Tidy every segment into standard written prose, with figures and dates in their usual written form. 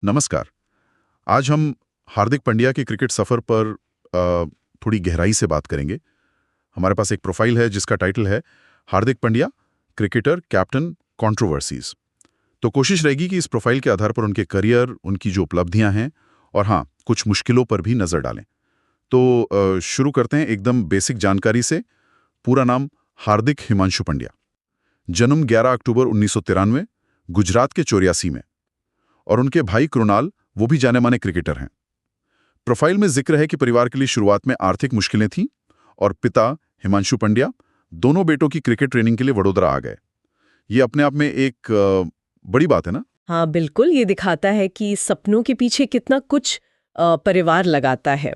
नमस्कार। आज हम हार्दिक पांड्या के क्रिकेट सफर पर थोड़ी गहराई से बात करेंगे। हमारे पास एक प्रोफाइल है जिसका टाइटल है Hardik Pandya cricketer captain controversies. तो कोशिश रहेगी कि इस प्रोफाइल के आधार पर उनके करियर, उनकी जो उपलब्धियां हैं और हाँ, कुछ मुश्किलों पर भी नजर डालें। तो शुरू करते हैं एकदम बेसिक जानकारी से। पूरा नाम हार्दिक हिमांशु पांड्या, जन्म 11 अक्टूबर 1993 गुजरात के चौरियासी में, और उनके भाई कृणाल वो भी जाने माने क्रिकेटर हैं। प्रोफाइल में जिक्र है कि परिवार के लिए शुरुआत में आर्थिक मुश्किलें थीं और पिता हिमांशु पांड्या दोनों बेटों की क्रिकेट ट्रेनिंग के लिए वडोदरा आ गए। ये अपने आप में एक बड़ी बात है ना? हाँ बिल्कुल, ये दिखाता है कि सपनों के पीछे कितना कुछ परिवार लगाता है।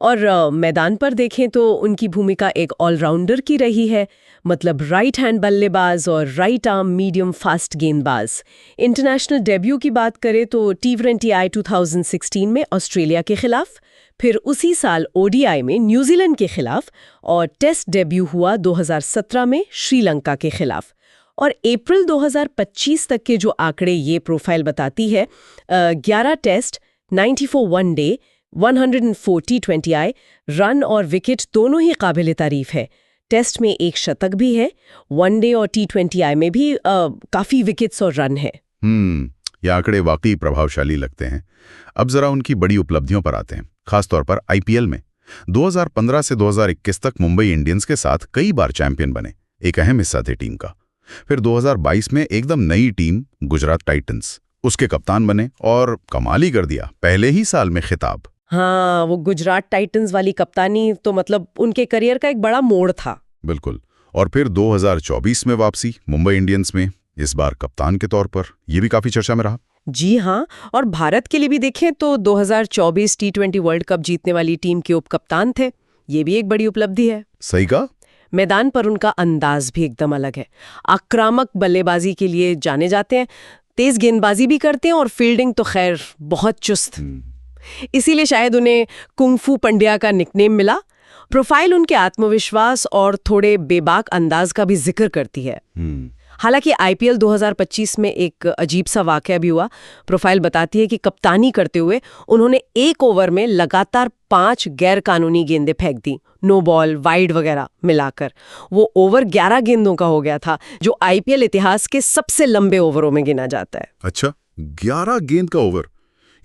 और मैदान पर देखें तो उनकी भूमिका एक ऑलराउंडर की रही है, मतलब राइट हैंड बल्लेबाज और राइट आर्म मीडियम फास्ट गेंदबाज। इंटरनेशनल डेब्यू की बात करें तो T20I 2016 में ऑस्ट्रेलिया के खिलाफ, फिर उसी साल ODI में न्यूजीलैंड के खिलाफ, और टेस्ट डेब्यू हुआ 2017 में श्रीलंका के खिलाफ। और अप्रैल 2025 तक के जो आंकड़े ये प्रोफाइल बताती है, 11 टेस्ट, 94 वनडे, 140 T20I, रन और विकेट दोनों ही काबिल तारीफ है। टेस्ट में एक शतक भी है, वनडे और T20I में भी काफी विकेट्स और रन है। ये आंकड़े वाकई प्रभावशाली लगते हैं। अब जरा उनकी बड़ी उपलब्धियों पर आते हैं, खासतौर पर IPL में। 2015 से 2021 तक मुंबई इंडियंस के साथ कई बार चैंपियन बने, एक अहम हिस्सा थे टीम का। फिर 2022 में एकदम नई टीम गुजरात टाइटंस, उसके कप्तान बने और कमाल ही कर दिया, पहले ही साल में खिताब। हाँ, वो गुजरात टाइटंस वाली कप्तानी तो मतलब उनके करियर का एक बड़ा मोड़ था। बिल्कुल। और फिर 2024 में वापसी मुंबई इंडियंस में, इस बार कप्तान के तौर पर। ये भी काफी चर्चा में रहा। जी हाँ, और भारत के लिए भी देखें तो 2024 T20 वर्ल्ड कप जीतने वाली टीम के उपकप्तान थे। ये भी एक बड़ी उपलब्धि है। सही कहा। मैदान पर उनका अंदाज भी एकदम अलग है। आक्रामक बल्लेबाजी के लिए जाने जाते हैं, तेज गेंदबाजी भी करते हैं और फील्डिंग तो खैर बहुत चुस्त। इसीलिए शायद उन्हें कुंफू पंड्या का निकनेम मिला। प्रोफाइल उनके आत्मविश्वास और थोड़े बेबाक अंदाज का भी जिक्र करती है। हालांकि IPL 2025 में एक अजीब सा वाकया भी हुआ। प्रोफाइल बताती है कि कप्तानी करते हुए उन्होंने एक ओवर में लगातार 5 गैर कानूनी गेंदें फेंक दी, नो बॉल, वाइड वगैरह मिलाकर। वो ओवर 11 गेंदों का हो गया था, जो IPL इतिहास के सबसे लंबे ओवरों में गिना जाता है। अच्छा, 11 गेंद का ओवर,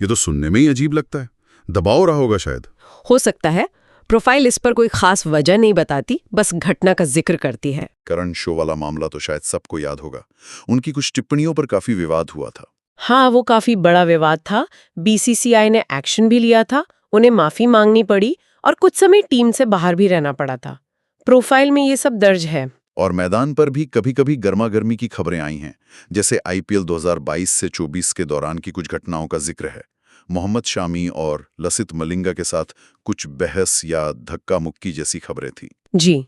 ये तो सुनने में ही अजीब लगता है। दबाव रहा होगा शायद। हो सकता है। प्रोफाइल इस पर कोई खास वजह नहीं बताती, बस घटना का जिक्र करती है। करण शो वाला मामला तो शायद सबको याद होगा। उनकी कुछ टिप्पणियों पर काफी विवाद हुआ था। हाँ, वो काफी बड़ा विवाद था। BCCI ने एक्शन भी लिया था, उन्हें माफी मांगनी पड़ी और कुछ समय टीम से बाहर भी रहना पड़ा था। प्रोफाइल में ये सब दर्ज है। और मैदान पर भी कभी-कभी गर्मा-गर्मी की खबरें आई हैं, जैसे IPL 2022 से 24 के दौरान की कुछ घटनाओं का जिक्र है। मोहम्मद शामी और लसित मलिंगा के साथ कुछ बहस या धक्का मुक्की जैसी खबरें थी। जी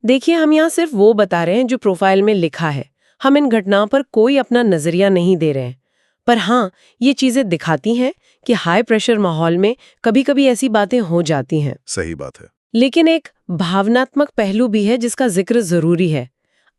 देखिए, हम यहाँ सिर्फ वो बता रहे हैं जो प्रोफाइल में लिखा है। हम इन घटनाओं पर कोई अपना नजरिया नहीं दे रहे हैं। पर हाँ, ये चीजें दिखाती हैं कि हाई प्रेशर माहौल में कभी-कभी ऐसी बातें हो जाती हैं। सही बात है। लेकिन एक भावनात्मक पहलू भी है जिसका जिक्र जरूरी है।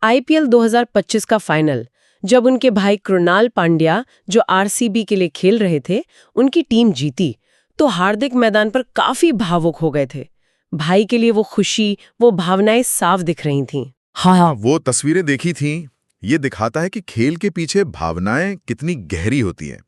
IPL 2025 का फाइनल, जब उनके भाई कृणाल पांड्या, जो RCB के लिए खेल रहे थे, उनकी टीम जीती, तो हार्दिक मैदान पर काफी भावुक हो गए थे। भाई के लिए वो खुशी, वो भावनाएं साफ दिख रही थीं। हाँ, वो तस्वीरें देखी थीं। ये दिखाता है कि खेल के पीछे भावनाएं कितनी गहरी होती हैं।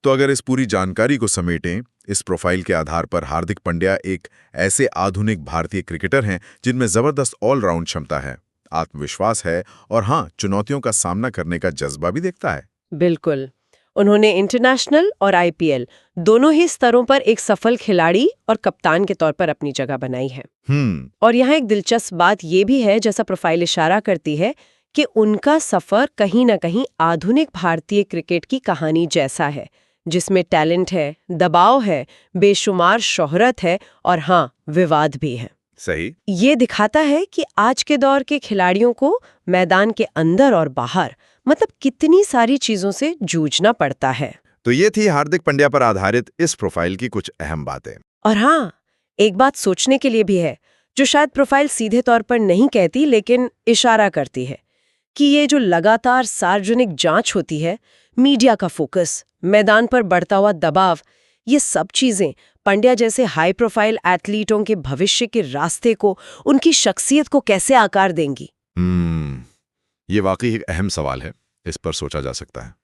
तो अगर इस पूरी जानकारी को समेटें, इस प्रोफाइल के आधार पर हार्दिक पांड्या एक ऐसे आधुनिक भारतीय क्रिकेटर हैं जिनमें जबरदस्त ऑलराउंड क्षमता है, आत्मविश्वास है और हाँ, चुनौतियों का सामना करने का जज्बा भी देखता है। बिल्कुल। उन्होंने इंटरनेशनल और IPL दोनों ही स्तरों पर एक सफल खिलाड़ी और कप्तान के तौर पर अपनी जगह बनाई है। और यहाँ एक दिलचस्प बात ये भी है, जैसा प्रोफाइल इशारा करती है, कि उनका सफर कहीं न कहीं आधुनिक भारतीय क्रिकेट की कहानी जैसा है, जिसमें टैलेंट है, दबाव है, बेशुमार शोहरत है और हाँ, विवाद भी है। सही। ये दिखाता है कि आज के दौर के खिलाड़ियों को मैदान के अंदर और बाहर, मतलब कितनी सारी चीजों से जूझना पड़ता है। तो ये थी हार्दिक पांड्या पर आधारित इस प्रोफाइल की कुछ अहम बातें। और हाँ, एक बात सोचने के लिए भी है, जो शायद प्रोफाइल सीधे तौर पर नहीं कहती लेकिन इशारा करती है, कि ये जो लगातार सार्वजनिक जांच होती है, मीडिया का फोकस, मैदान पर बढ़ता हुआ दबाव, ये सब चीजें पंड्या जैसे हाई प्रोफाइल एथलीटों के भविष्य के रास्ते को, उनकी शख्सियत को कैसे आकार देंगी? ये वाकई एक अहम सवाल है, इस पर सोचा जा सकता है।